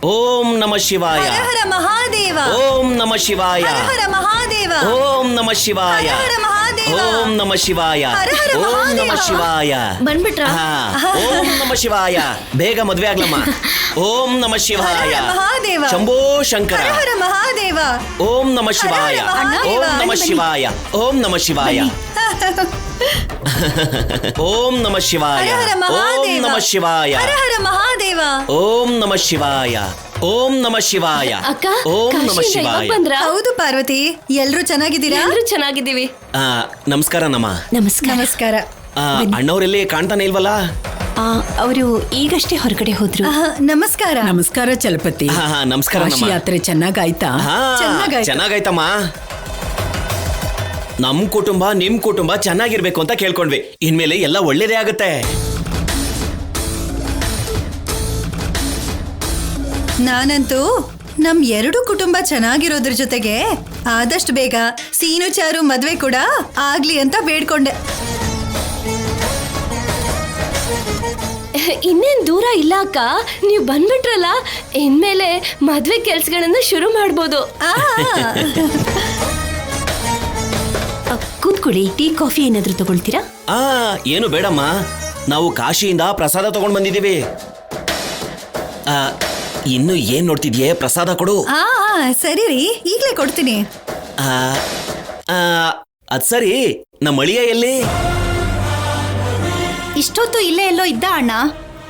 ಓಂ ನಮ ಶಿವಾಯ. ಹರ ಹರ ಮಹಾದೇವ. ಓಂ ನಮ ಶಿವಾಯ. ಹರ ಹರ ಮಹಾದೇವ. ಓಂ ನಮ ಶಿವಾಯ. ಹರ ಹರ ಮಹಾದೇವ. ಓಂ ನಮ ಶಿವಾಯ. ಹರ ಹರ ಓಂ ನಮ ಮಹಾದೇವ. ಶಿವಾಯ. ಬಂದ್ಬಿಟ್ರ? ಓಂ ನಮ ಶಿವಾಯ. ಬೇಗ ಮದ್ವೆ ಆಗ್ಲಮ್ಮ. ಓಂ ನಮ ಶಿವಾಯ. ಹರ ಹರ ಮಹಾದೇವ. ಶಂಭೋ ಶಂಕರ. ಹರ ಹರ ಮಹಾದೇವ. ಓಂ ನಮ ಶಿವಾಯ. ಹರ ಹರ ಮಹಾದೇವ. ಓಂ ನಮ ಬನ್ನಿ. ಶಿವಾಯ. ಓಂ ನಮ ಶಿವಾಯ. ಓಂ ನಮ ಶಿವಾಯ. ಹರ ಹರ ಓಂ ಮಹಾದೇವ. ನಮ ಶಿವಾಯ. ಹರ ಹರ ಮಹಾದೇವ. ಓಂ ನಮ ಶಿವಾಯ. ಓಂ ನಮ ಶಿವಾಯ. ಅಕ್ಕ, ಓಂ ನಮ ಕಾಶಿಯಿಂದ ಶಿವಾಯ. ಇವಾಗ್ ಬಂದ್ರಾ? ಹೌದು ಪಾರ್ವತಿ, ಎಲ್ರೂ ಚೆನ್ನಾಗಿದ್ದೀರಾ? ಎಲ್ರೂ ಚೆನ್ನಾಗಿದ್ದೀವಿ. ನಮಸ್ಕಾರ ನಮ್ಮ. ನಮಸ್ಕಾರ. ನಮಸ್ಕಾರ. ಅಣ್ಣವ್ರೆಲ್ಲಿ ಕಾಣ್ತಾನೆ ಇಲ್ವಲ್ಲ? ಅವರು ಈಗಷ್ಟೇ ಹೊರಗಡೆ ಹೋದ್ರು. ನಮಸ್ಕಾರ. ನಮಸ್ಕಾರ ಚಲಪತಿ. ನಮಸ್ಕಾರ ಕಾಶಿ ನಮ್ಮ. ಯಾತ್ರೆ ಚೆನ್ನಾಗಾಯ್ತಾ? ಚೆನ್ನಾಗಾಯ್ತು. ಚೆನ್ನಾಗಾಯ್ತಮ್ಮ. ನಮ್ ಕುಟುಂಬ ನಿಮ್ ಕುಟುಂಬ ಚೆನ್ನಾಗಿರ್ಬೇಕು ಅಂತ ಕೇಳ್ಕೊಂಡ್ವಿ. ಇನ್ಮೇಲೆ ಎಲ್ಲ ಒಳ್ಳೇದೇ ಆಗುತ್ತೆ. ನಾನಂತೂ ನಮ್ ಎರಡು ಕುಟುಂಬ ಚೆನ್ನಾಗಿರೋದ್ರ ಜೊತೆಗೆ ಆದಷ್ಟು ಬೇಗ ಸೀನು ಚಾರು ಮದ್ವೆ ಕೂಡ ಆಗ್ಲಿ ಅಂತ ಬೇಡ್ಕೊಂಡೆ. ಇನ್ನೇನ್ ದೂರ ಇಲ್ಲ ಅಕ್ಕ, ನೀವು ಬಂದ್ಬಿಟ್ರಲ್ಲ, ಇನ್ಮೇಲೆ ಮದ್ವೆ ಕೆಲ್ಸಗಳನ್ನ ಶುರು ಮಾಡ್ಬೋದು. ಆ, ಕೂತ್ಕೊಳ್ಳಿ. ಟೀ ಕಾಫಿ ಏನಾದ್ರೂ ತಗೊಳ್ತೀರಾ? ಏನು ಬೇಡಮ್ಮ, ನಾವು ಕಾಶಿಯಿಂದ ಪ್ರಸಾದ ತಗೊಂಡ್ ಬಂದಿದ್ದೀವಿ. ಇನ್ನು ಏನ್ ನೋಡ್ತಿದ್ಯೆ? ಪ್ರಸಾದ ಕೊಡು. ಆ, ಸರಿ ರೀ, ಈಗ್ಲೇ ಕೊಡ್ತೀನಿ. ಅದ್ ಸರಿ, ನಮ್ಮ ಅಳಿಯ ಎಲ್ಲಿ? ಇಷ್ಟೊತ್ತು ಇಲ್ಲೇ ಎಲ್ಲೋ ಇದ್ದ ಅಣ್ಣ.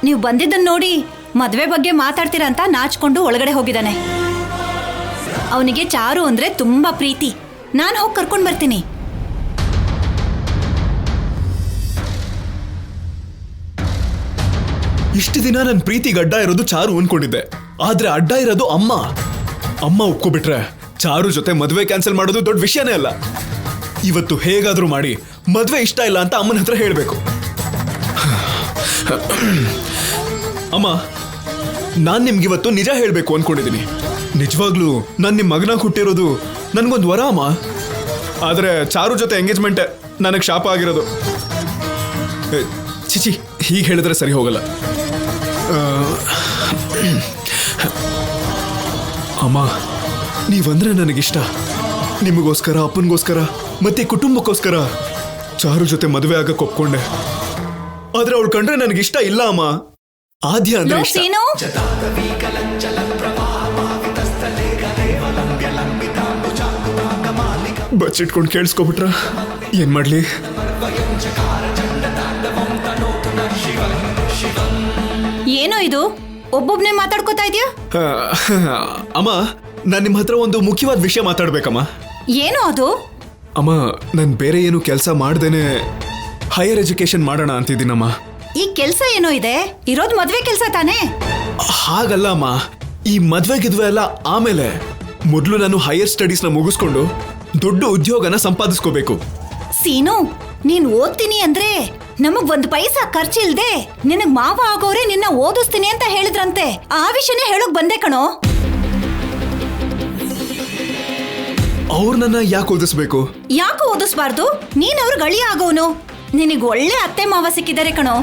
ನೀವು ಬಂದಿದ್ದನ್ನ ನೋಡಿ ಮದ್ವೆ ಬಗ್ಗೆ ಮಾತಾಡ್ತೀರಾ ಅಂತ ನಾಚ್ಕೊಂಡು ಒಳಗಡೆ ಹೋಗಿದ್ದಾನೆ. ಅವನಿಗೆ ಚಾರು ಅಂದ್ರೆ ತುಂಬಾ ಪ್ರೀತಿ. ನಾನು ಹೋಗಿ ಕರ್ಕೊಂಡ್ ಬರ್ತೀನಿ. ಇಷ್ಟು ದಿನ ನನ್ನ ಪ್ರೀತಿಗೆ ಅಡ್ಡ ಇರೋದು ಚಾರು ಅನ್ಕೊಂಡಿದ್ದೆ, ಆದ್ರೆ ಅಡ್ಡ ಇರೋದು ಅಮ್ಮ. ಅಮ್ಮ ಒಪ್ಕೊಬಿಟ್ರೆ ಚಾರು ಜೊತೆ ಮದ್ವೆ ಕ್ಯಾನ್ಸಲ್ ಮಾಡೋದು ದೊಡ್ಡ ವಿಷಯನೇ ಅಲ್ಲ. ಇವತ್ತು ಹೇಗಾದ್ರೂ ಮಾಡಿ ಮದ್ವೆ ಇಷ್ಟ ಇಲ್ಲ ಅಂತ ಅಮ್ಮನ ಹತ್ರ ಹೇಳ್ಬೇಕು. ಅಮ್ಮ, ನಾನ್ ನಿಮ್ಗಿವತ್ತು ನಿಜ ಹೇಳ್ಬೇಕು ಅನ್ಕೊಂಡಿದ್ದೀನಿ. ನಿಜವಾಗ್ಲೂ ನಾನ್ ನಿಮ್ ಮಗನ ಹುಟ್ಟಿರೋದು ನನ್ಗೊಂದು ವರ ಅಮ್ಮ. ಆದ್ರೆ ಚಾರು ಜೊತೆ ಎಂಗೇಜ್ಮೆಂಟ್ ನನಗೆ ಶಾಪ ಆಗಿರೋದು. ಚಿಚಿ, ಹೀಗೆ ಹೇಳಿದ್ರೆ ಸರಿ ಹೋಗಲ್ಲ. ಅಮ್ಮ, ನೀವಂದ್ರೆ ನನಗಿಷ್ಟ. ನಿಮಗೋಸ್ಕರ, ಅಪ್ಪನಿಗೋಸ್ಕರ ಮತ್ತೆ ಕುಟುಂಬಕ್ಕೋಸ್ಕರ ಚಾರು ಜೊತೆ ಮದುವೆ ಆಗಕ್ಕೆ ಒಪ್ಕೊಂಡೆ. ಆದ್ರೆ ಅವಳು ಕಂಡ್ರೆ ನನಗಿಷ್ಟ ಇಲ್ಲ ಅಮ್ಮ. ಆದ್ಯ ಅಂದ್ರೆ ಇಷ್ಟ. ಸೀನು, ಬಚ್ಚಿಟ್ಕೊಂಡು ಕೇಳಿಸ್ಕೊಬಿಟ್ರ ಏನ್ ಮಾಡ್ಲಿ? ಏನೋ ಇದು ಒಬ್ಬೊಬ್ನೇ ಮಾತಾಡ್ಕೋತಾ ಇದೆಯಾ? ಅಮ್ಮ, ನಾನು ನಿಮ್ಮ ಹತ್ರ ಒಂದು ಮುಖ್ಯವಾದ ವಿಷಯ ಮಾತಾಡ್ಬೇಕಮ್ಮ. ಏನೋ ಅದು? ಅಮ್ಮ, ನಾನು ಬೇರೆ ಏನು ಕೆಲಸ ಮಾಡ್ದೇನೆ ಹೈಯರ್ ಎಜುಕೇಶನ್ ಮಾಡೋಣ ಅಂತಿದ್ದೀನಮ್ಮ. ಈ ಕೆಲ್ಸ ಏನೋ ಇದೆ, ಇರೋದು ಮದ್ವೆ ಕೆಲ್ಸ ತಾನೇ? ಹಾಗಲ್ಲ ಅಮ್ಮ, ಈ ಮದ್ವೆ ಗಿದ್ವೆ ಎಲ್ಲ ಆಮೇಲೆ. ಮೊದಲು ನಾನು ಹೈಯರ್ ಸ್ಟಡೀಸ್ನ ಮುಗಿಸ್ಕೊಂಡು ದೊಡ್ಡ ಉದ್ಯೋಗನ ಸಂಪಾದಿಸ್ಕೋಬೇಕು. ಸೀನು, ನೀನ್ ಓದ್ತೀನಿ ಅಂದ್ರೆ ನಮಗ್ ಒಂದ್ ಪೈಸಾ ಖರ್ಚಿಲ್ದೆ ನಿನಗ್ ಮಾವ ಆಗೋರೆ ನಿನ್ನ ಓದಿಸ್ತೀನಿ ಅಂತ ಹೇಳಿದ್ರಂತೆ. ಆ ವಿಷಯನೇ ಹೇಳೋಕ್ ಬಂದೆ ಕಣೋ. ಅವ್ರು ನನ್ನ ಯಾಕೆ ಓದಿಸ್ಬೇಕು? ಯಾಕೆ ಓದಿಸ್ಬಾರ್ದು? ನೀನ್ ಅವ್ರ ಗಳಿಯ ಆಗೋನು. ನಿನಗ್ ಒಳ್ಳೆ ಅತ್ತೆ ಮಾವ ಸಿಕ್ಕಿದ್ದಾರೆ ಕಣೋ.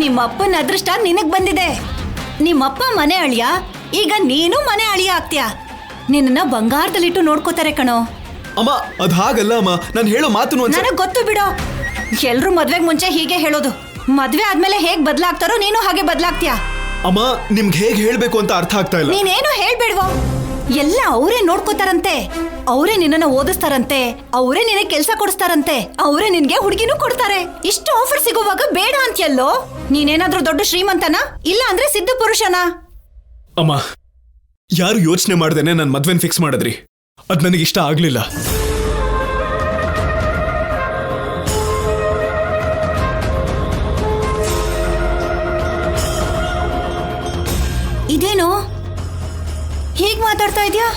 ನಿಮ್ಮಪ್ಪನ ಅದೃಷ್ಟ ನಿನಗ್ ಬಂದಿದೆ. ನಿಮ್ಮಪ್ಪ ಮನೆ ಅಳಿಯ, ಈಗ ನೀನು ಮನೆ ಅಳಿಯ ಆಗ್ತೀಯ. ನಿನ್ನ ಬಂಗಾರದಲ್ಲಿಟ್ಟು ನೋಡ್ಕೋತಾರೆ ಕಣೋ. ಅಮ್ಮ, ಅದ್ ಹಾಗಲ್ಲ ಅಮ್ಮ, ನಾನು ಹೇಳೋ ಮಾತು ನನಗ್ ಗೊತ್ತು ಬಿಡೋ. ಎಲ್ರು ಮದ್ವೆಗ್ ಮುಂಚೆ ಹೀಗೆ ಹೇಳೋದು. ಮದ್ವೆ ಆದ್ಮೇಲೆ ಹೇಗ್ ಬದ್ಲಾಗ್ತಾರೋ ನೀನು ಹಾಗೆ ಬದ್ಲಾಗ್ತೀಯ. ಅಮ್ಮ, ನಿಮ್ಗೆ ಹೇಗೆ ಹೇಳ್ಬೇಕು ಅಂತ ಅರ್ಥ ಆಗ್ತಾ ಇಲ್ಲ. ನೀನೇನು ಹೇಳ್ಬೇಡ್ವೋ. ಎಲ್ಲ ಅವರೇ ನೋಡ್ಕೋತಾರಂತೆ, ಅವರೇ ನಿನ್ನನ್ನ ಓದಿಸ್ತಾರಂತೆ, ಅವರೇ ನಿನಗೆ ಕೆಲಸ ಕೊಡಿಸ್ತಾರಂತೆ, ಅವರೇ ನಿನ್ಗೆ ಹುಡುಗಿನೂ ಕೊಡ್ತಾರೆ. ಇಷ್ಟು ಆಫರ್ ಸಿಗುವಾಗ ಬೇಡ ಅಂತ್ಯಲ್ಲೋ. ನೀನೇನಾದ್ರೂ ದೊಡ್ಡ ಶ್ರೀಮಂತನ, ಇಲ್ಲ ಅಂದ್ರೆ ಸಿದ್ಧ ಪುರುಷನ? ಅಮ್ಮ, ಯಾರು ಯೋಚನೆ ಮಾಡ್ದೇನೆ ನನ್ನ ಮದ್ವೆನ್ ಫಿಕ್ಸ್ ಮಾಡಿದ್ರಿ. ಅದ್ ನನಗೆ ಇಷ್ಟ ಆಗ್ಲಿಲ್ಲ. ಇದೇನು ಹೀಗ್ ಮಾತಾಡ್ತಾ ಇದ್ಯಾ?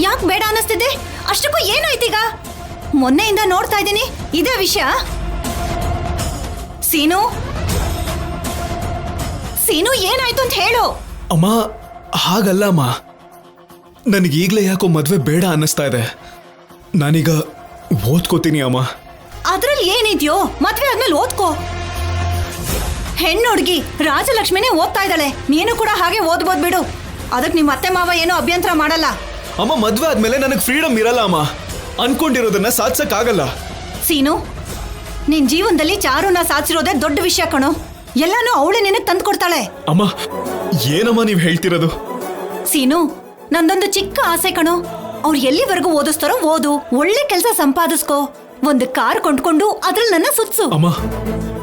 ಯಾಕೆ ಬೇಡ ಅನ್ನಿಸ್ತಿದೆ? ಅಷ್ಟಕ್ಕೂ ಏನಾಯ್ತೀಗ? ಮೊನ್ನೆಯಿಂದ ನೋಡ್ತಾ ಇದ್ದೀನಿ ಇದೇ ವಿಷಯ. ಸೀನು, ಸೀನು, ಏನಾಯ್ತು ಅಂತ ಹೇಳು. ಅಮ್ಮ, ಹಾಗಲ್ಲ ಅಮ್ಮ, ನನಗೀಗ್ಲೇ ಯಾಕೋ ಮದ್ವೆ ಬೇಡ ಅನ್ನಿಸ್ತಾ ಇದೆ. ನಾನೀಗ ಓದ್ಕೋತೀನಿ ಅಮ್ಮ. ಅದ್ರಲ್ಲಿ ಏನಿದ್ಯೋ? ಮದ್ವೆ ಆದ್ಮೇಲೆ ಓದ್ಕೋ. ಹೆಣ್ಣು ಹುಡುಗಿ ರಾಜಲಕ್ಷ್ಮಿನೇ ಓದ್ತಾ ಇದ್ದಾಳೆ, ನೀನು ಕೂಡ ಹಾಗೆ ಓದ್ಬೋದು ಬಿಡು. ಅದಕ್ಕೆ ನಿಮ್ಮ ಅತ್ತೆ ಮಾವ ಏನೋ ಅಭ್ಯಂತರ ಮಾಡಲ್ಲ. ಅಮ್ಮ, ಮದ್ವೆ ಆದ್ಮೇಲೆ ನನಗೆ ಫ್ರೀಡಮ್ ಇರಲ್ಲ ಅಮ್ಮ. ಅನ್ಕೊಂಡಿರೋದನ್ನ ಸಾಧಿಸಕ್ಕಾಗಲ್ಲ. ಸೀನು, ನಿನ್ ಜೀವನದಲ್ಲಿ ಚಾರುನ ಸಾಧಿಸಿರೋದೇ ದೊಡ್ಡ ವಿಷಯ ಕಣೋ. ಎಲ್ಲಾನು ಅವಳು ನಿನಗೆ ತಂದು ಕೊಡ್ತಾಳೆ. ಅಮ್ಮ, ಏನಮ್ಮ ನೀವ್ ಹೇಳ್ತಿರೋದು? ಸೀನು, ನಂದೊಂದು ಚಿಕ್ಕ ಆಸೆ ಕಣೋ. ಅವ್ರು ಎಲ್ಲಿವರೆಗೂ ಓದಿಸ್ತಾರೋ ಓದು, ಒಳ್ಳೆ ಕೆಲಸ ಸಂಪಾದಿಸ್ಕೋ, ಒಂದು ಕಾರ್ ಕೊಂಡ್ಕೊಂಡು ಅದ್ರಲ್ಲಿ ನನ್ನ ಸುತ್ಸು. ಅಮ್ಮ,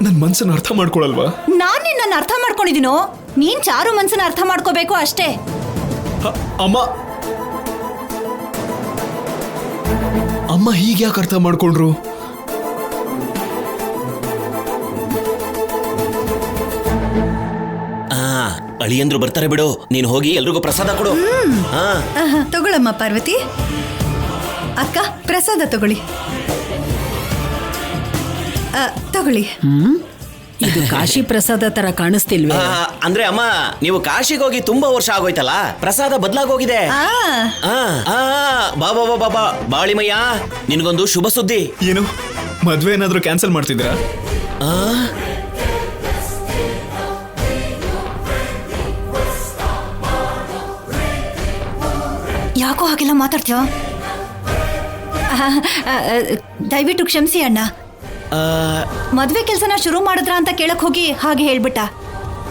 ನನ್ ಮನ್ಸನ್ನ ಅರ್ಥ ಮಾಡ್ಕೊಳಲ್ವಾ? ನಾನ್ ನಿನ್ನ ಅರ್ಥ ಮಾಡ್ಕೊಂಡಿದ್ದೀನೋ, ನೀನ್ ಚಾರು ಮನ್ಸನ್ನ ಅರ್ಥ ಮಾಡ್ಕೋಬೇಕು ಅಷ್ಟೇ. ಅಮ್ಮ, ಅಮ್ಮ ಹೀಗೆ ಯಾಕೆ ಅರ್ಥ ಮಾಡ್ಕೊಂಡ್ರು? ಅಳಿಯಂದ್ರು ಬರ್ತಾರೆ ಬಿಡು, ನೀನು ಹೋಗಿ ಎಲ್ರಿಗೂ ಪ್ರಸಾದ ಕೊಡು. ತಗೊಳಮ್ಮ ಪಾರ್ವತಿ. ಅಕ್ಕ, ಪ್ರಸಾದ ತಗೊಳ್ಳಿ. ತಗೊಳ್ಳಿ. ಇದು ಕಾಶಿ ಪ್ರಸಾದ ತರ ಕಾಣಿಸ್ತಿಲ್ವೇ? ಅಂದ್ರೆ ಅಮ್ಮ, ನೀವು ಕಾಶಿಗೆ ಹೋಗಿ ತುಂಬಾ ವರ್ಷ ಆಗೋಯ್ತಲ್ಲ, ಪ್ರಸಾದ ಬದಲಾಗೋಗಿದೆ. ಬಾ ಬಾ ಬಾ ಬಾ ಬಾ ಬಾಳಿಮಯ್ಯ, ನಿನಗೊಂದು ಶುಭ ಸುದ್ದಿ. ಏನು, ಮದ್ವೆ ಏನಾದ್ರೂ ಕ್ಯಾನ್ಸಲ್ ಮಾಡ್ತಿದ್ದೀರಾ? ಯಾಕೋ ಹಾಗೆಲ್ಲ ಮಾತಾಡ್ತೀಯ? ದಯವಿಟ್ಟು ಕ್ಷಮಿಸಿ ಅಣ್ಣ. ಮದ್ವೆ ಕೆಲ್ಸನ ಶುರು ಮಾಡಿದ್ರ ಅಂತ ಕೇಳಕ್ ಹೋಗಿ ಹಾಗೆ ಹೇಳ್ಬಿಟ್ಟ.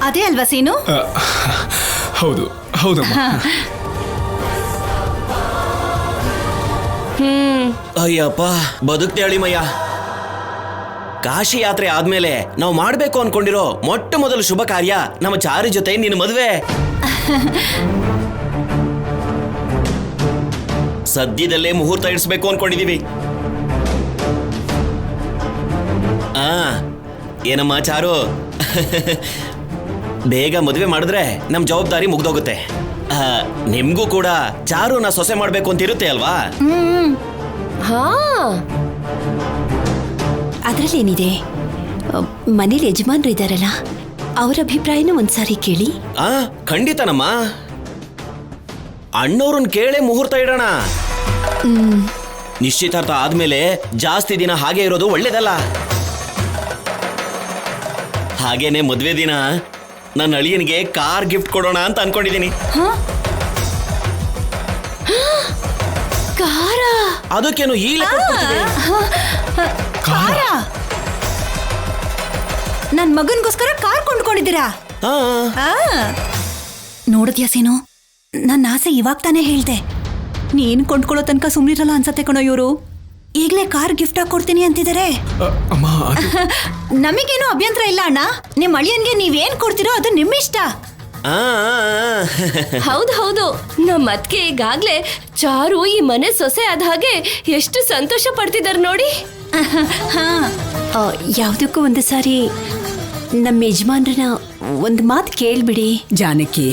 ಅದೇ ಅಲ್ವಾ ಸೀನು? ಹೌದು ಹೌದಮ್ಮ. ಅಯ್ಯಪ್ಪ, ಬದುಕ್ತೆ ಅಳಿಮಯ್ಯ. ಕಾಶಿ ಯಾತ್ರೆ ಆದ್ಮೇಲೆ ನಾವು ಮಾಡ್ಬೇಕು ಅನ್ಕೊಂಡಿರೋ ಮೊಟ್ಟ ಮೊದಲು ಶುಭ ಕಾರ್ಯ ನಮ್ಮ ಚಾರು ಜೊತೆ ನಿನ್ನ ಮದುವೆ. ಸದ್ಯದಲ್ಲೇ ಮುಹೂರ್ತ ಇಡಿಸ್ಬೇಕು ಅನ್ಕೊಂಡಿದೀವಿ. ಏನಮ್ಮ ಚಾರು, ಬೇಗ ಮದುವೆ ಮಾಡಿದ್ರೆ ನಮ್ ಜವಾಬ್ದಾರಿ ಮುಗ್ದೋಗುತ್ತೆ. ನಿಮ್ಗೂ ಕೂಡ ಚಾರುನ ಸೊಸೆ ಮಾಡ್ಬೇಕು ಅಂತ ಇರುತ್ತೆ ಅಲ್ವಾ? ಹಾ, ಅದ್ರಲ್ಲೇನಿದೆ, ಮನೇಲಿ ಯಜಮಾನ್ರು ಇದ್ದಾರಲ್ಲ, ಅವ್ರ ಅಭಿಪ್ರಾಯನೂ ಒಂದ್ಸಾರಿ ಕೇಳಿ. ಖಂಡಿತನಮ್ಮ, ಅಣ್ಣವ್ರನ್ನ ಕೇಳೇ ಮುಹೂರ್ತ ಇಡೋಣ. ನಿಶ್ಚಿತಾರ್ಥ ಆದ್ಮೇಲೆ ಜಾಸ್ತಿ ದಿನ ಹಾಗೆ ಇರೋದು ಒಳ್ಳೇದಲ್ಲ. ಹಾಗೇನೆ ಮದ್ವೆ ದಿನ ನನ್ನ ಅಳಿಯನಿಗೆ ಕಾರ್ ಗಿಫ್ಟ್ ಕೊಡೋಣ ಅಂತ ಅನ್ಕೊಂಡಿದ್ದೀನಿ. ಕಾರ? ಅದಕ್ಕೇನು ಈಗಲೇ ಕಾರ? ನನ್ ಮಗನ್ಗೋಸ್ಕರ ಕಾರ್ ಕೊಂಡ್ಕೊಂಡಿದ್ದೀರಾ? ನೋಡಿದ್ಯಾ ಸೀನು, ನನ್ನ ಆಸೆ ಇವಾಗ ತಾನೇ ಹೇಳ್ದೆ. ನೀನ್ ಕೊಂಡ್ಕೊಳ್ಳೋ ತನಕ ಸುಮ್ನಿರಲ್ಲ ಅನ್ಸತ್ತೆ ಕಣೋ ಇವರು. ಈಗ್ಲೇ ಕಾರ್ ಗಿಫ್ಟ್ ಆಗಿ ಕೊಡ್ತೀನಿ ಅಂತಿದ್ದಾರೆ. ನಮಗೇನು ಅಭ್ಯಂತರ ಇಲ್ಲ ಅಣ್ಣ. ನಿಮ್ ಅಳಿಯನ್ಗೆ ನೀವೇನ್ ಕೊಡ್ತಿರೋ ಅದು ನಿಮ್ಮಿಷ್ಟ. ಹೌದು ಹೌದು, ನಮ್ಮ ಅತ್ಗೆ ಈಗಾಗ್ಲೇ ಚಾರು ಈ ಮನೆ ಸೊಸೆ ಆದ ಹಾಗೆ ಎಷ್ಟು ಸಂತೋಷ ಪಡ್ತಿದಾರೆ ನೋಡಿ. ಯಾವುದಕ್ಕೂ ಒಂದು ಸಾರಿ ನಮ್ಮ ಯಜಮಾನ್ರನ್ನ ಒಂದು ಮಾತು ಕೇಳ್ಬಿಡಿ. ಜಾನಕಿ,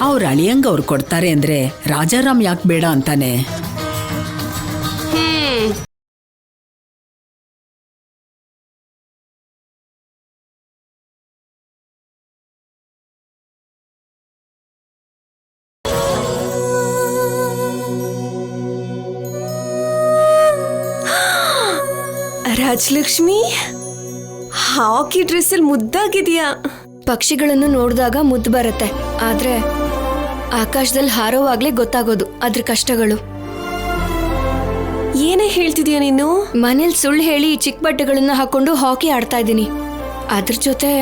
ಅವ್ರ ಅಳಿಯಂಗ ಅವ್ರು ಕೊಡ್ತಾರೆ ಅಂದ್ರೆ ರಾಜಾರಾಮ್ ಯಾಕೆ ಬೇಡ ಅಂತಾನೆ? ರಾಜಲಕ್ಷ್ಮಿ, ಹಾಕಿ ಡ್ರೆಸ್ ಅಲ್ಲಿ ಮುದ್ದಾಗಿದೆಯಾ. ಪಕ್ಷಿಗಳನ್ನು ನೋಡಿದಾಗ ಮುದ್ದು ಬರುತ್ತೆ, ಆದ್ರೆ ಆಕಾಶದಲ್ಲಿ ಹಾರೋವಾಗ್ಲೇ ಗೊತ್ತಾಗೋದು ಅದ್ರ ಕಷ್ಟಗಳು. ಏನೇ ಹೇಳ್ತಿದ್ಯಾ ನೀನು? ಮನೇಲಿ ಸುಳ್ಳು ಹೇಳಿ ಚಿಕ್ಕ ಬಟ್ಟೆಗಳನ್ನ ಹಾಕೊಂಡು ಹಾಕಿ ಆಡ್ತಾ ಇದ್ದೀನಿ. ಅದ್ರ ಜೊತೆ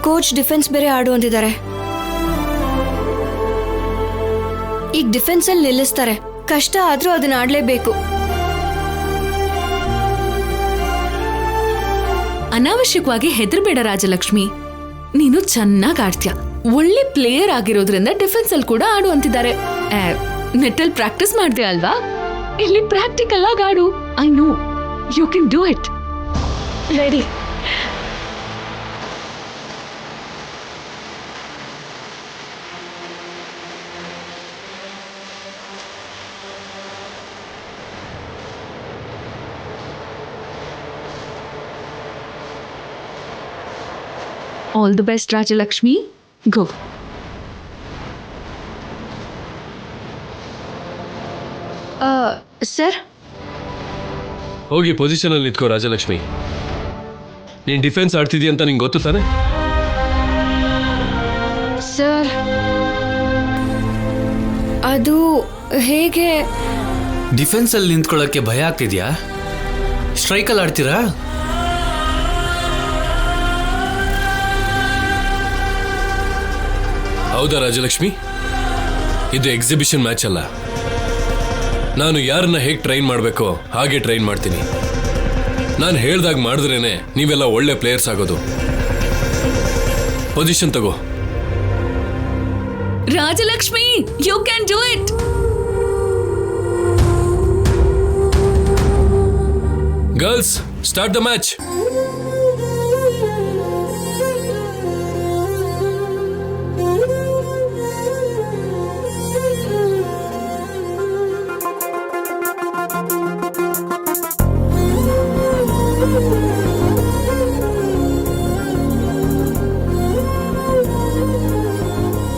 ಕೋಚ್ ಡಿಫೆನ್ಸ್ ಬೇರೆ ಆಡು ಅಂತಿದ್ದಾರೆ. ಈಗ ಡಿಫೆನ್ಸ್ ಅಲ್ಲಿ ನಿಲ್ಲಿಸ್ತಾರೆ, ಕಷ್ಟ ಆದ್ರೂ ಅದನ್ನ ಆಡ್ಲೇಬೇಕು. ಅನಾವಶ್ಯಕವಾಗಿ ಹೆದರ್ಬೇಡ ರಾಜಲಕ್ಷ್ಮಿ, ನೀನು ಚೆನ್ನಾಗಿ ಆಡ್ತೀಯ. ಒಳ್ಳೆ ಪ್ಲೇಯರ್ ಆಗಿರೋದ್ರಿಂದ ಡಿಫೆನ್ಸ್ ಅಲ್ಲಿ ಕೂಡ ಆಡು ಅಂತಿದ್ದಾರೆ. ನೆಟ್ಟಲ್ಲಿ ಪ್ರಾಕ್ಟೀಸ್ ಮಾಡ್ದೆ ಅಲ್ವಾ? ಇಲ್ಲಿ ಪ್ರಾಕ್ಟಿಕಲ್ ಆಗಿ ಆಡು. I know you can do it. Ready? All the best, Rajalakshmi. Go. Sir, ಹೋಗಿ ಪೊಸಿಷನ್ ಅಲ್ಲಿ ನಿಂತ್ಕೋ ರಾಜಲಕ್ಷ್ಮಿ. ನೀನ್ ಡಿಫೆನ್ಸ್ ಆಡ್ತಿದೀಯ ಅಂತ ನಿಂಗೆ ಗೊತ್ತು ತಾನೆ? ಸರ್ ಅದು ಹೇಗೆ? ಡಿಫೆನ್ಸ್ ಅಲ್ಲಿ ನಿಂತ್ಕೊಳ್ಳೋಕೆ ಭಯ ಆಗ್ತಿದ್ಯಾ? ಸ್ಟ್ರೈಕಲ್ಲಿ ಆಡ್ತೀರಾ? ಹೌದಾ ರಾಜಲಕ್ಷ್ಮಿ? ಇದು ಎಕ್ಸಿಬಿಷನ್ ಮ್ಯಾಚ್ ಅಲ್ಲ. ನಾನು ಯಾರನ್ನ ಹೇಗೆ ಟ್ರೈನ್ ಮಾಡಬೇಕೋ ಹಾಗೆ ಟ್ರೈನ್ ಮಾಡ್ತೀನಿ. ನಾನು ಹೇಳ್ದಾಗ ಮಾಡಿದ್ರೇನೆ ನೀವೆಲ್ಲ ಒಳ್ಳೆ ಪ್ಲೇಯರ್ಸ್ ಆಗೋದು. ಪೊಸಿಷನ್ ತಗೋ. Rajalakshmi, you can do it. Girls, start the match.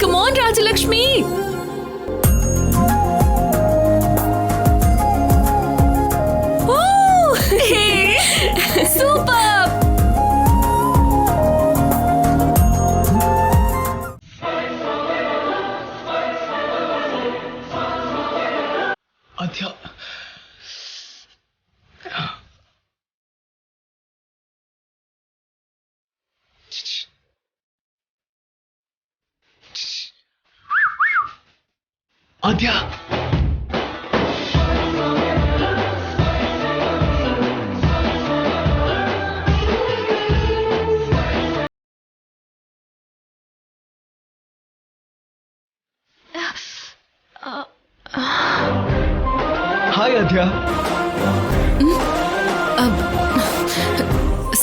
Come on, Rajalakshmi. Super! Aadya, hi Aadya.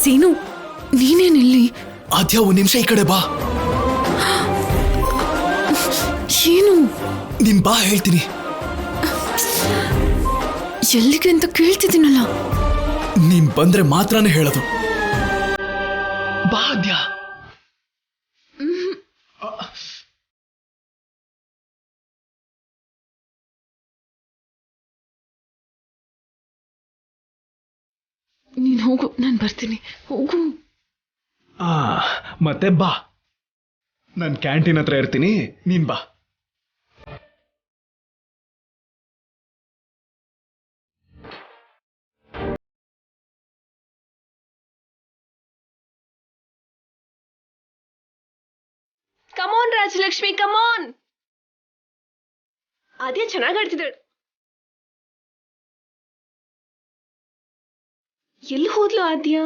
Seenu, ನೀನೇನಿಲ್ಲಿ? ಆದ್ಯ, ಒಂದ್ ನಿಮಿಷ ಈ ಕಡೆ ಬಾ. ಏನು? ನೀನ್ ಬಾ, ಹೇಳ್ತೀನಿ. ಎಲ್ಲಿಗೆ ಅಂತ ಕೇಳ್ತಿದ್ದೀನಲ್ಲ. ನೀನ್ ಬಂದ್ರೆ ಮಾತ್ರನೇ ಹೇಳೋದು. ಬಾ ಆದ್ಯ. ನೀನ್ ಹೋಗು, ನಾನು ಬರ್ತೀನಿ. ಹೋಗು. ಮತ್ತೆ ಬಾ. ನಾನು ಕ್ಯಾಂಟೀನ್ ಹತ್ರ ಇರ್ತೀನಿ, ನೀನ್ ಬಾ. Come on Rajalakshmi, come on. ಅದೇ ಚೆನ್ನಾಗಿ ಆಡ್ತಿದ್ದಾಳೆ. ಎಲ್ಲಿ ಹೋದ್ಲು ಆದ್ಯ?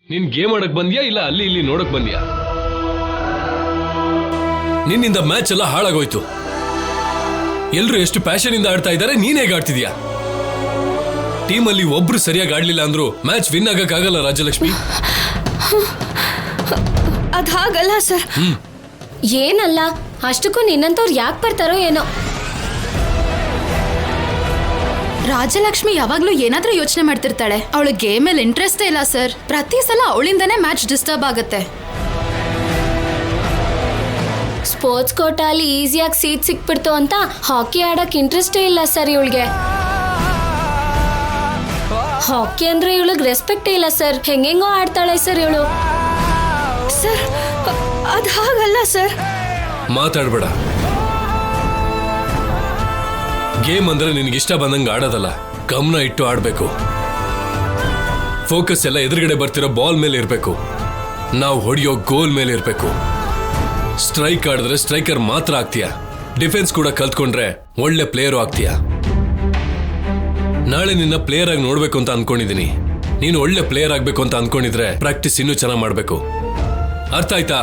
ನೀನ್ ಗೇಮ್ ಆಡಕ್ ಬಂದ್ಯಾ ಇಲ್ಲ ಅಲ್ಲಿ ಇಲ್ಲಿ ನೋಡಕ್ ಬಂದ್ಯಾ? ನಿನ್ನಿಂದ ಮ್ಯಾಚ್ ಎಲ್ಲ ಹಾಳಾಗೋಯ್ತು. ಎಲ್ರು ಎಷ್ಟು ಪ್ಯಾಷನ್ ಇಂದ ಆಡ್ತಾ ಇದ್ದಾರೆ, ನೀನ್ ಹೇಗೆ ಆಡ್ತಿದ್ಯಾ? ಟೀಮಲ್ಲಿ ಒಬ್ರು ಸರಿಯಾಗಿ ಆಡ್ಲಿಲ್ಲ ಅಂದ್ರು ಮ್ಯಾಚ್ ವಿನ್ ಆಗಕ್ಕಾಗಲ್ಲ ರಾಜಲಕ್ಷ್ಮಿ. ಅದ್ ಹಾಗಲ್ಲ ಸರ್. ಏನಲ್ಲ, ಅಷ್ಟಕ್ಕೂ ನಿನ್ನಂತವ್ರು ಯಾಕೆ ಬರ್ತಾರೋ ಏನೋ. ರಾಜಲಕ್ಷ್ಮಿ ಯಾವಾಗ್ಲೂ ಏನಾದ್ರೂ ಯೋಚನೆ ಮಾಡ್ತಿರ್ತಾಳೆ. ಅವಳು ಗೇಮ್ ಅಲ್ಲಿ ಇಂಟ್ರೆಸ್ಟೇ ಇಲ್ಲ ಸರ್. ಪ್ರತಿ ಸಲ ಅವಳಿಂದನೇ ಮ್ಯಾಚ್ ಡಿಸ್ಟರ್ಬ್ ಆಗುತ್ತೆ. ಸ್ಪೋರ್ಟ್ಸ್ ಕೋಟಾಲಿ ಈಸಿಯಾಗಿ ಸೀಟ್ ಸಿಕ್ಬಿಡ್ತು ಅಂತ ಹಾಕಿ ಆಡಕ್ ಇಂಟ್ರೆಸ್ಟೇ ಇಲ್ಲ ಸರ್ ಇವಳಿಗೆ. ಹಾಕಿ ಅಂದ್ರೆ ಇವಳಿಗೆ ರೆಸ್ಪೆಕ್ಟೇ ಇಲ್ಲ ಸರ್. ಹೆಂಗೆಂಗೋ ಆಡ್ತಾಳೆ ಸರ್ ಇವಳು. ಸರ್, ಅದ್ ಹಾಗಲ್ಲ ಸರ್. ಮಾತಾಡ್ಬೇಡ. ಗೇಮ್ ಅಂದ್ರೆ ನಿನ್ಗಿಷ್ಟ ಬಂದಂಗೆ ಆಡೋದಲ್ಲ, ಗಮನ ಇಟ್ಟು ಆಡ್ಬೇಕು. ಫೋಕಸ್ ಎಲ್ಲ ಎದುರುಗಡೆ ಬರ್ತಿರೋ ಬಾಲ್ ಮೇಲೆ ಇರಬೇಕು. ನಾವು ಹೊಡೆಯೋ ಗೋಲ್ ಮೇಲೆ ಇರಬೇಕು. ಸ್ಟ್ರೈಕ್ ಆಡಿದ್ರೆ ಸ್ಟ್ರೈಕರ್ ಮಾತ್ರ ಆಗ್ತೀಯ. ಡಿಫೆನ್ಸ್ ಕೂಡ ಕಲ್ತ್ಕೊಂಡ್ರೆ ಒಳ್ಳೆ ಪ್ಲೇಯರು ಆಗ್ತೀಯ. ನಾಳೆ ನಿನ್ನ ಪ್ಲೇಯರ್ ಆಗಿ ನೋಡ್ಬೇಕು ಅಂತ ಅನ್ಕೊಂಡಿದೀನಿ. ನೀನು ಒಳ್ಳೆ ಪ್ಲೇಯರ್ ಆಗ್ಬೇಕು ಅಂತ ಅನ್ಕೊಂಡಿದ್ರೆ ಪ್ರಾಕ್ಟೀಸ್ ಇನ್ನೂ ಚೆನ್ನಾಗಿ ಮಾಡ್ಬೇಕು. ಅರ್ಥ ಆಯ್ತಾ?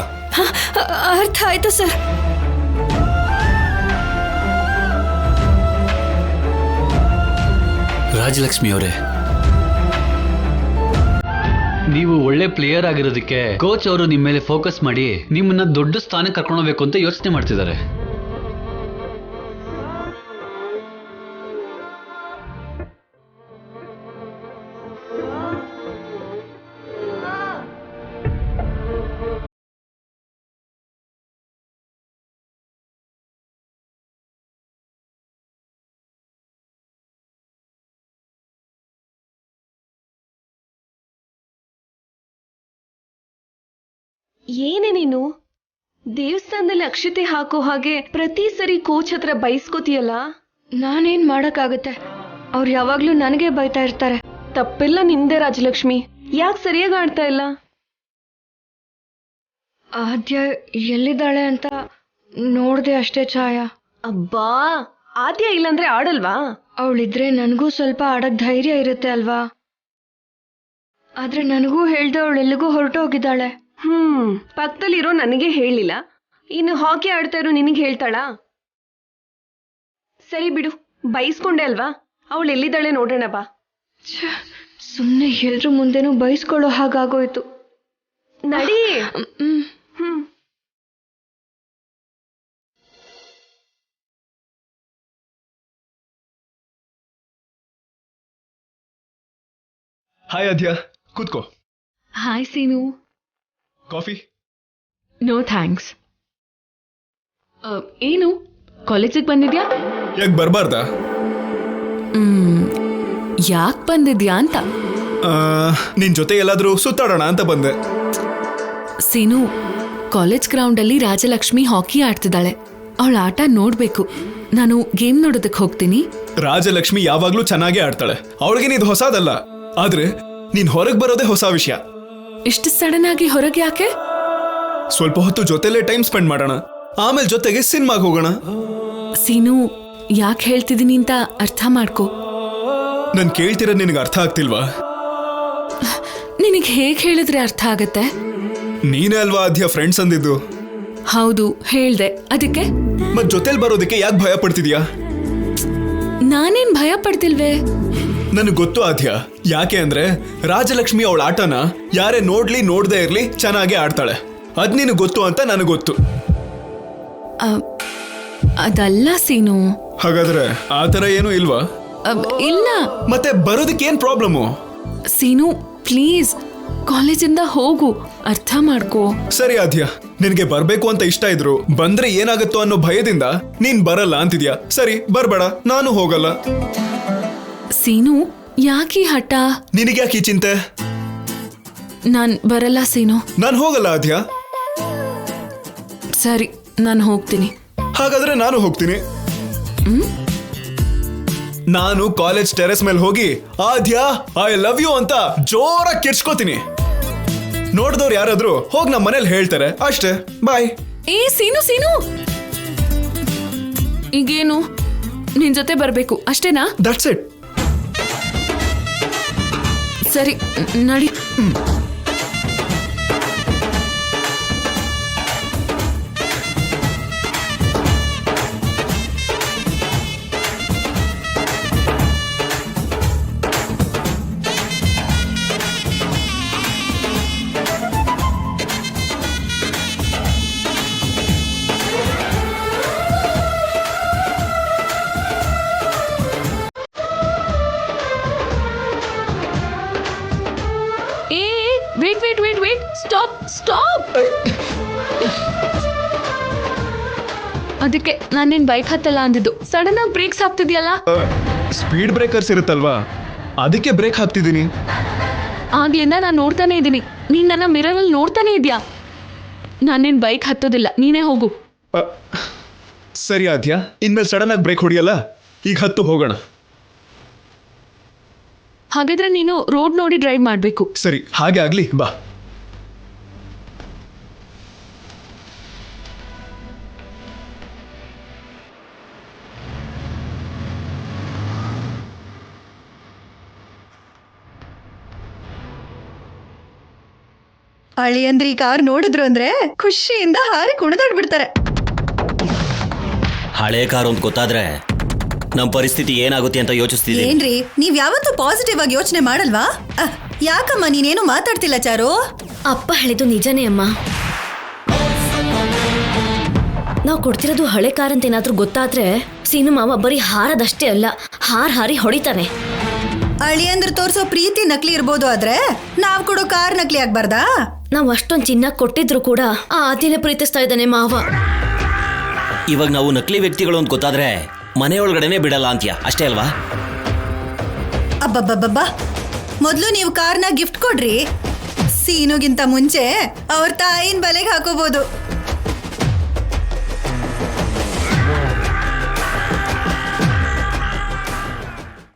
ಅರ್ಥ ಆಯ್ತು ಸರ್. ರಾಜಲಕ್ಷ್ಮಿ ಅವರೇ, ನೀವು ಒಳ್ಳೆ ಪ್ಲೇಯರ್ ಆಗಿರೋದಕ್ಕೆ ಕೋಚ್ ಅವರು ನಿಮ್ಮ ಮೇಲೆ ಫೋಕಸ್ ಮಾಡಿ ನಿಮ್ಮನ್ನ ದೊಡ್ಡ ಸ್ಥಾನಕ್ಕೆ ಕರ್ಕೊಂಡು ಹೋಗ್ಬೇಕು ಅಂತ ಯೋಚನೆ ಮಾಡ್ತಿದ್ದಾರೆ. ಏನೇ ನೀನು ದೇವಸ್ಥಾನದಲ್ಲಿ ಅಕ್ಷತೆ ಹಾಕೋ ಹಾಗೆ ಪ್ರತಿ ಸರಿ ಕೋಚ್ ಹತ್ರ ಬೈಸ್ಕೋತೀಯಲ್ಲ? ನಾನೇನ್ ಮಾಡಕ್ಕಾಗತ್ತೆ, ಅವ್ರು ಯಾವಾಗ್ಲೂ ನನಗೆ ಬೈತಾ ಇರ್ತಾರೆ. ತಪ್ಪೆಲ್ಲ ನಿಂದೆ ರಾಜಲಕ್ಷ್ಮಿ, ಯಾಕೆ ಸರಿಯಾಗಿ ಆಡ್ತಾ ಇಲ್ಲ? ಆದ್ಯ ಎಲ್ಲಿದ್ದಾಳೆ ಅಂತ ನೋಡ್ದೆ ಅಷ್ಟೇ ಛಾಯಾ. ಅಬ್ಬಾ, ಆದ್ಯ ಇಲ್ಲಂದ್ರೆ ಆಡಲ್ವಾ? ಅವಳಿದ್ರೆ ನನಗೂ ಸ್ವಲ್ಪ ಆಡಕ್ ಧೈರ್ಯ ಇರುತ್ತೆ ಅಲ್ವಾ? ಆದ್ರೆ ನನಗೂ ಹೇಳ್ದೆ ಅವಳೆಲ್ಲಿಗೂ ಹೊರಟೋಗಿದ್ದಾಳೆ. ಪಕ್ಕದಲ್ಲಿರೋ ನನಗೆ ಹೇಳಿಲ್ಲ, ಇನ್ನು ಹಾಕಿ ಆಡ್ತಾ ಇರೋ ನಿನಗೆ ಹೇಳ್ತಾಳಾ? ಸರಿ ಬಿಡು, ಬೈಸ್ಕೊಂಡೆ ಅಲ್ವಾ, ಅವಳು ಎಲ್ಲಿದ್ದಾಳೆ ನೋಡೋಣ ಬಾ. ಸುಮ್ಮನೆ ಎಲ್ರ ಮುಂದೆನೂ ಬೈಸ್ಕೊಳ್ಳೋ ಹಾಗಾಗೋಯ್ತು. ನಡಿ. ಹಾಯ್ ಆದ್ಯ, ಕೂತ್ಕೋ. Hi Seenu. Coffee? No thanks. ಏನು ಕಾಲೇಜಿಗೆ ಬಂದಿದ್ಯಾ? ಯಾಕೆ ಬರಬಾರ್ದಾ? ಯಾಕೆ ಬಂದಿದ್ಯಾ ಅಂತ. ನಿನ್ ಜೊತೆ ಎಲ್ಲಾದ್ರೂ ಸುತ್ತಾಡೋಣ ಅಂತ ಬಂದೆ. ಸೀನು, ಕಾಲೇಜ್ ಗ್ರೌಂಡಲ್ಲಿ ರಾಜಲಕ್ಷ್ಮಿ ಹಾಕಿ ಆಡ್ತಿದ್ದಾಳೆ. ಅವಳ ಆಟ ನೋಡ್ಬೇಕು. ನಾನು ಗೇಮ್ ನೋಡೋದಕ್ಕೆ ಹೋಗ್ತೀನಿ. ರಾಜಲಕ್ಷ್ಮಿ ಯಾವಾಗ್ಲೂ ಚೆನ್ನಾಗೇ ಆಡ್ತಾಳೆ, ಅವಳಿಗೆ ಇದು ಹೊಸದಲ್ಲ. ಆದ್ರೆ ನೀನ್ ಹೊರಗೆ ಬರೋದೇ ಹೊಸ ವಿಷಯ. ಇಷ್ಟು ಸಡನ್ ಆಗಿ ಹೊರಗೆ ಯಾಕೆ? ಸ್ವಲ್ಪ ಹೊತ್ತು ಜೊತೆಲೇ ಟೈಮ್ ಸ್ಪೆಂಡ್ ಮಾಡೋಣ, ಆಮೇಲೆ ಜೊತೆಗೆ ಸಿನಿಮಾಗೆ ಹೋಗೋಣ. ಸೀನು, ಯಾಕೆ ಹೇಳ್ತಿದ್ದೀನಿ ಅಂತ ಅರ್ಥ ಮಾಡ್ಕೋ. ನನ್ ಕೇಳ್ತಿರೋ ನಿನಗೆ ಅರ್ಥ ಆಗ್ತಿಲ್ವಾ? ನಿನಗೆ ಹೇಗೆ ಹೇಳಿದ್ರೆ ಅರ್ಥ ಆಗತ್ತೆ? ನೀನೇ ಅಲ್ವಾ ಆದ್ಯ ಫ್ರೆಂಡ್ಸ್ ಅಂದಿದ್ದು? ಹೌದು, ಹೇಳ್ದೆ. ಅದಕ್ಕೆ ಮತ್ ಜೊತೆಲಿ ಬರೋದಕ್ಕೆ ಯಾಕೆ ಭಯ ಪಡ್ತಿದ್ಯಾ? ನಾನೇನ್ ಭಯ ಪಡ್ತಿಲ್ವೇ? ನನಗೆ ಗೊತ್ತು ಆದ್ಯ, ಯಾಕೆ ಅಂದ್ರೆ ರಾಜಲಕ್ಷ್ಮಿ ಅವಳ ಆಟನ ಯಾರೇ ನೋಡ್ಲಿ ನೋಡ್ದೇ ಇರ್ಲಿ ಚೆನ್ನಾಗೇ ಆಡ್ತಾಳೆ. ಅದ್ ನಿನಗೆ ಗೊತ್ತು ಅಂತ ನನಗೆ ಗೊತ್ತು. ಅದಲ್ಲ ಸೀನು. ಹಾಗಾದ್ರೆ ಆತರ ಏನೂ ಇಲ್ವಾ? ಇಲ್ಲ. ಮತ್ತೆ ಬರೋದಕ್ಕೆ ಏನ್ ಪ್ರಾಬ್ಲಮ್ಮು? ಸೀನು ಪ್ಲೀಸ್, ಕಾಲೇಜಿಂದ ಹೋಗು, ಅರ್ಥ ಮಾಡ್ಕೋ. ಸರಿ ಆದ್ಯ, ನಿನಗೆ ಬರ್ಬೇಕು ಅಂತ ಇಷ್ಟ ಇದ್ರು ಬಂದ್ರೆ ಏನಾಗುತ್ತೋ ಅನ್ನೋ ಭಯದಿಂದ ನೀನ್ ಬರಲ್ಲ ಅಂತಿದ್ಯಾ. ಸರಿ, ಬರ್ಬೇಡ, ನಾನು ಹೋಗಲ್ಲ. ಸೀನು, ಯಾಕೆ ಹಠ? ನಿನಗ್ಯಾಕೆ ಈ ಚಿಂತೆ? ನಾನ್ ಬರಲ್ಲ ಸೀನು. ನಾನು ಹೋಗಲ್ಲ ಆದ್ಯ. ಸರಿ, ನಾನು ಹೋಗ್ತೀನಿ. ಹಾಗಾದ್ರೆ ನಾನು ಹೋಗ್ತೀನಿ. ನಾನು ಕಾಲೇಜ್ ಟೆರೆಸ್ ಮೇಲೆ ಹೋಗಿ ಆದ್ಯ ಐ ಲವ್ ಯು ಅಂತ ಜೋರಾಗಿ ಕಿರ್ಚ್ಕೋತೀನಿ. ನೋಡ್ದವ್ರು ಯಾರಾದ್ರೂ ಹೋಗಿ ನಮ್ಮ ಮನೇಲಿ ಹೇಳ್ತಾರೆ ಅಷ್ಟೇ. ಬಾಯ್. ಸೀನು ಸೀನು, ಈಗೇನು ನಿನ್ ಜೊತೆ ಬರ್ಬೇಕು ಅಷ್ಟೇನಾ? That's it. ಸರಿ, ನಡಿ. Wait, stop. ಅದಕ್ಕೆ ನಾನೇನ್ ಬೈಕ್ ಹತ್ತಲ್ಲ ಅಂದಿದ್ದು. ಸಡನ್ ಆಗಿ ಬ್ರೇಕ್ಸ್ ಹಾಕ್ತಿದ್ಯಲ್ಲ. ಸ್ಪೀಡ್ ಬ್ರೇಕರ್ಸ್ ಇರುತ್ತಲ್ವಾ, ಅದಕ್ಕೆ ಬ್ರೇಕ್ ಹಾಕ್ತಿದ್ದೀನಿ. ಆಗ್ಲಿಂದ ನಾನು ನೋಡ್ತಾನೆ ಇದ್ದೀನಿ, ನೀನ್ ನನ್ನ ಮಿರರಲ್ಲಿ ನೋಡ್ತಾನೆ ಇದ್ಯಾ. ನಾನೇನ್ ಬೈಕ್ ಹತ್ತೋದಿಲ್ಲ, ನೀನೇ ಹೋಗು. ಸರಿ ಆದ್ಯ, ಇನ್ಮೇಲೆ ಸಡನ್ ಆಗಿ ಬ್ರೇಕ್ ಹೊಡಿಯಲ್ಲ. ಈಗ ಹತ್ತು ಹೋಗೋಣ. ಹಾಗಾದ್ರೆ ನೀನು ರೋಡ್ ನೋಡಿ ಡ್ರೈವ್ ಮಾಡ್ಬೇಕು. ಸರಿ, ಹಾಗೆ ಆಗ್ಲಿ, ಬಾ. ಅಳಿಯಂದ್ರಿ ಕಾರ್ ನೋಡಿದ್ರು ಅಂದ್ರೆ ಖುಷಿಯಿಂದ ಹಾರಿ ಕುಣಿದಾಡ್ಬಿಡ್ತಾರೆ. ಹಳೆ ಕಾರು ಅಂತ ಗೊತ್ತಾದ್ರೆ ನಮ್ ಪರಿಸ್ಥಿತಿ ಏನಾಗುತ್ತೆ ಅಂತ ಯೋಚಿಸ್ತಿದ್ದೀನಿ. ಏನ್ರಿ ನೀವ್ ಯಾವತ್ತೂ ಪಾಸಿಟಿವ್ ಆಗಿ ಯೋಚನೆ ಮಾಡಲ್ವಾ? ಯಾಕಮ್ಮ ನೀನೇನು ಮಾತಾಡ್ತಿಲ್ಲ ಚಾರು? ಅಪ್ಪ ಹೇಳಿದ್ದು ನಿಜನೇ ಅಮ್ಮ. ನಾವು ಕೊಡ್ತಿರೋದು ಹಳೆ ಕಾರ್ ಅಂತ ಏನಾದ್ರೂ ಗೊತ್ತಾದ್ರೆ ಸೀನು ಮಾವ ಬರೀ ಹಾರದಷ್ಟೇ ಅಲ್ಲ, ಹಾರಿ ಹೊಡಿತಾನೆ. ಅಳಿಯಂದ್ರ ತೋರ್ಸೋ ಪ್ರೀತಿ ನಕಲಿ ಇರ್ಬೋದು, ಆದ್ರೆ ನಾವ್ ಕೊಡೋ ಕಾರ್ ನಕಲಿ ಆಗ್ಬಾರ್ದಾ? ನಾವು ಅಷ್ಟೊಂದು ಚಿನ್ನ ಕೊಟ್ಟಿದ್ರು ಕೂಡ ಆ ಆದಿನೇ ಪ್ರೀತಿಸ್ತಾ ಇದ್ದಾನೆ ಮಾವ. ಇವಾಗ ನಾವು ನಕಲಿ ವ್ಯಕ್ತಿಗಳು ಅಂತ ಗೊತ್ತಾದ್ರೆ ಮನೆಯೊಳಗಡೆನೆ ಬಿಡಲ್ಲ ಅಂತ್ಯ, ಅಷ್ಟೇ ಅಲ್ವಾ? ಅಬ್ಬಬ್ಬಬ್ಬಬ್ಬಾ, ಮೊದ್ಲು ನೀವು ಕಾರ್ನ ಗಿಫ್ಟ್ ಕೊಡ್ರಿ. ಸೀನುಗಿಂತ ಮುಂಚೆ ಅವ್ರ ತಾಯಿನ ಬಲೆಗೆ ಹಾಕೋಬಹುದು.